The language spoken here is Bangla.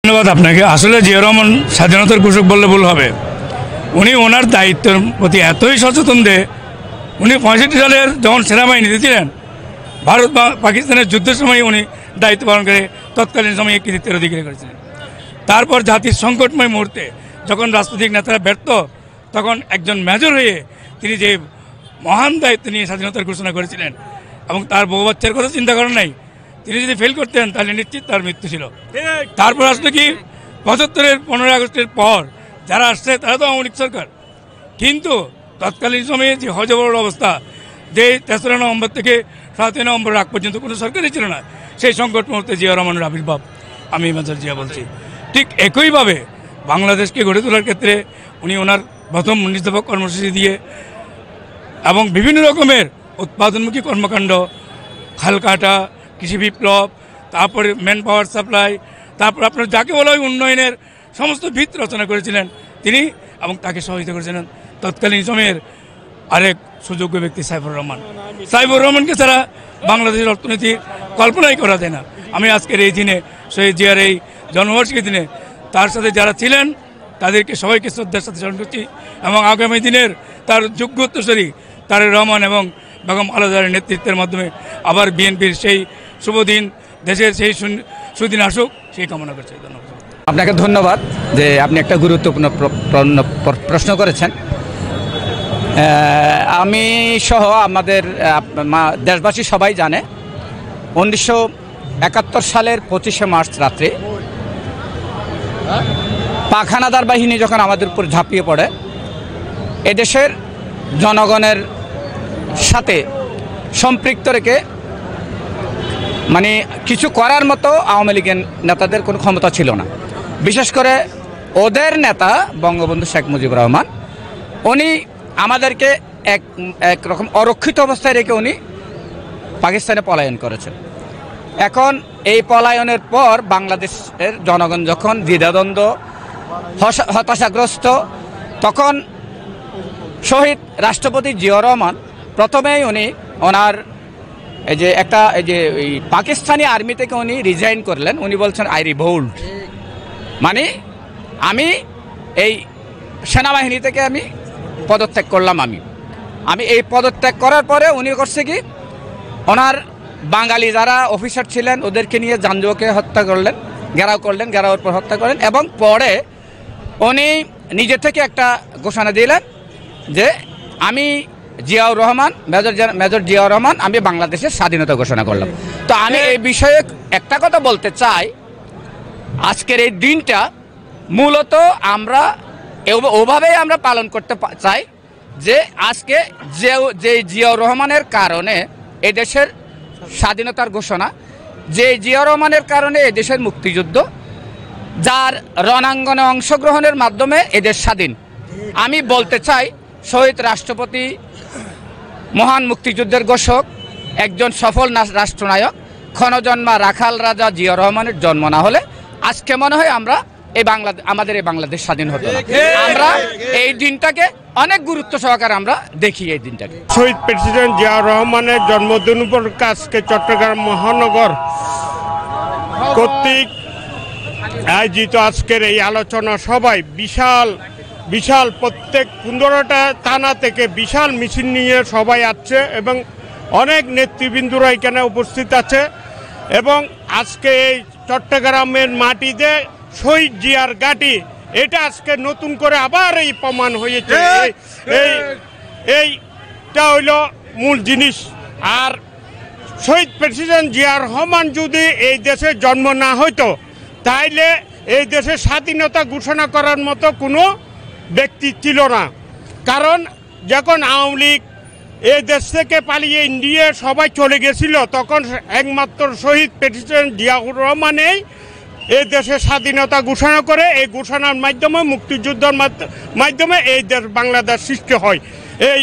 ধন্যবাদ আপনাকে। আসলে জিয়া রহমান স্বাধীনতার ঘোষক বললে ভুল হবে। উনি ওনার দায়িত্বের প্রতি এতই সচেতন যে উনি 65 সালের যখন সেনাবাহিনীতে ছিলেন, ভারত বা পাকিস্তানের যুদ্ধের সময় উনি দায়িত্ব পালন করে তৎকালীন সময়ে কৃতিত্বের অধিকারী করেছিলেন। তারপর জাতির সংকটময় মুহূর্তে যখন রাজনৈতিক নেতারা ব্যর্থ, তখন একজন মেজর হয়ে তিনি যে মহান দায়িত্ব নিয়ে স্বাধীনতার ঘোষণা করেছিলেন এবং তার বউ বাচ্চার কথা চিন্তা করেন নাই। তিনি যদি ফেল করতেন তাহলে নিশ্চিত তার মৃত্যু ছিল। তারপর আসলে কি 75-এর 15 আগস্টের পর যারা আসছে তারা তো আওয়ামী লীগ সরকার, কিন্তু তৎকালীন সময়ে যে হজবরল অবস্থা, যে 3রা নভেম্বর থেকে 7ই নভেম্বর আগ পর্যন্ত কোনো সরকারই ছিল না, সেই সংকট মুহূর্তে জিয়া রহমানের আবির্ভাব। আমি মেজর জিয়া বলছি। ঠিক একইভাবে বাংলাদেশকে গড়ে তোলার ক্ষেত্রে উনি ওনার প্রথম নির্দেশক কর্মসূচি দিয়ে এবং বিভিন্ন রকমের উৎপাদনমুখী কর্মকাণ্ড, খাল কাটা, কৃষি বিপ্লব, তারপরে ম্যান পাওয়ার সাপ্লাই, তারপর আপনার যাকে বলা হয় উন্নয়নের সমস্ত ভিত রচনা করেছিলেন তিনি, এবং তাকে সহযোগিতা করেছিলেন তৎকালীন সময়ের আরেক সুযোগ্য ব্যক্তি সাইফুর রহমান। সাইফুর রহমানকে ছাড়া বাংলাদেশের অর্থনীতির কল্পনাই করা যায় না। আমি আজকের এই দিনে, শহীদ জিয়ার এই জন্মবার্ষিকী দিনে তার সাথে যারা ছিলেন তাদেরকে সবাইকে শ্রদ্ধার সাথে স্মরণ করছি, এবং আগামী দিনের তার যোগ্য উত্তরসূরি তারেক রহমান এবং বেগম খালেদার নেতৃত্বের মাধ্যমে আবার বিএনপির সেই শুভ দিন, দেশের সেই সুদিন আসুক, সেই কামনা করছি। ধন্যবাদ। আপনাকে ধন্যবাদ যে আপনি একটা গুরুত্বপূর্ণ প্রশ্ন করেছেন। আমি সহ আমাদের দেশবাসী সবাই জানে 1971 সালের 25শে মার্চ রাত্রে পাক হানাদার বাহিনী যখন আমাদের উপর ঝাঁপিয়ে পড়ে, এদেশের জনগণের সাথে সম্পৃক্ত রেখে মানে কিছু করার মতো আওয়ামী লীগের নেতাদের কোনো ক্ষমতা ছিল না। বিশেষ করে ওদের নেতা বঙ্গবন্ধু শেখ মুজিবুর রহমান, উনি আমাদেরকে একরকম অরক্ষিত অবস্থায় রেখে উনি পাকিস্তানে পলায়ন করেছেন। এখন এই পলায়নের পর বাংলাদেশের জনগণ যখন দ্বিধাদ্বন্দ্ব, হতাশাগ্রস্ত, তখন শহীদ রাষ্ট্রপতি জিয়া রহমান প্রথমেই উনি ওনার এই যে পাকিস্তানি আর্মি থেকে উনি রিজাইন করলেন। উনি বলছেন আই রিভোল্ট, মানে আমি এই সেনাবাহিনী থেকে আমি পদত্যাগ করলাম। আমি এই পদত্যাগ করার পরে উনি করছে কি, ওনার বাঙালি যারা অফিসার ছিলেন ওদেরকে নিয়ে জাঞ্জুকে হত্যা করলেন, ঘেরাওয়ের পর হত্যা করলেন, এবং পরে উনি নিজে থেকে একটা ঘোষণা দিলেন যে আমি জিয়াউর রহমান, মেজর জিয়াউর রহমান, আমি বাংলাদেশের স্বাধীনতা ঘোষণা করলাম। তো আমি এই বিষয়ে একটা কথা বলতে চাই, আজকের এই দিনটা মূলত আমরা ওভাবেই আমরা পালন করতে চাই যে আজকে যে জিয়াউর রহমানের কারণে এদেশের স্বাধীনতার ঘোষণা, যে জিয়াউর রহমানের কারণে এদেশের মুক্তিযুদ্ধ, যার রণাঙ্গনে অংশগ্রহণের মাধ্যমে এদেশ স্বাধীন। আমি বলতে চাই শহীদ রাষ্ট্রপতি, মহান মুক্তিযুদ্ধের ঘোষক, একজন সফল রাষ্ট্রনায়ক, ক্ষণজন্মা রাখাল রাজা জিয়াউর রহমানের জন্ম না হলে আজকে মনে হয় আমরা আমাদের এই বাংলাদেশ স্বাধীন হতো না। আমরা এই দিনটাকে অনেক গুরুত্ব সহকারে আমরা দেখি। এই দিনটাকে শহীদ প্রেসিডেন্ট জিয়াউর রহমানের জন্মদিন উপলক্ষে আজকে চট্টগ্রাম মহানগর কর্তৃক আয়োজিত আজকের এই আলোচনা সভায় বিশাল প্রত্যেক 15টা থানা থেকে বিশাল মিছিল নিয়ে সবাই আসছে, এবং অনেক নেতৃবৃন্দরা এখানে উপস্থিত আছে। এবং আজকে এই চট্টগ্রামের মাটিতে শহীদ জিয়ার ঘাঁটি, এটা আজকে নতুন করে আবার এই প্রমাণ হয়েছে। এইটা হইল মূল জিনিস। আর শহীদ প্রেসিডেন্ট জিয়াউর রহমান যদি এই দেশে জন্ম না হইতো, তাইলে এই দেশে স্বাধীনতা ঘোষণা করার মতো কোনো ব্যক্তি ছিল না। কারণ যখন আওয়ামী লীগ এই দেশ থেকে পালিয়ে ইন্ডিয়া সবাই চলে গেছিল, তখন একমাত্র শহীদ প্রেসিডেন্ট জিয়াউর রহমানেই এই দেশে স্বাধীনতা ঘোষণা করে। এই ঘোষণার মাধ্যমে, মুক্তিযুদ্ধের মাধ্যমে এই দেশ বাংলাদেশ সৃষ্টি হয়। এই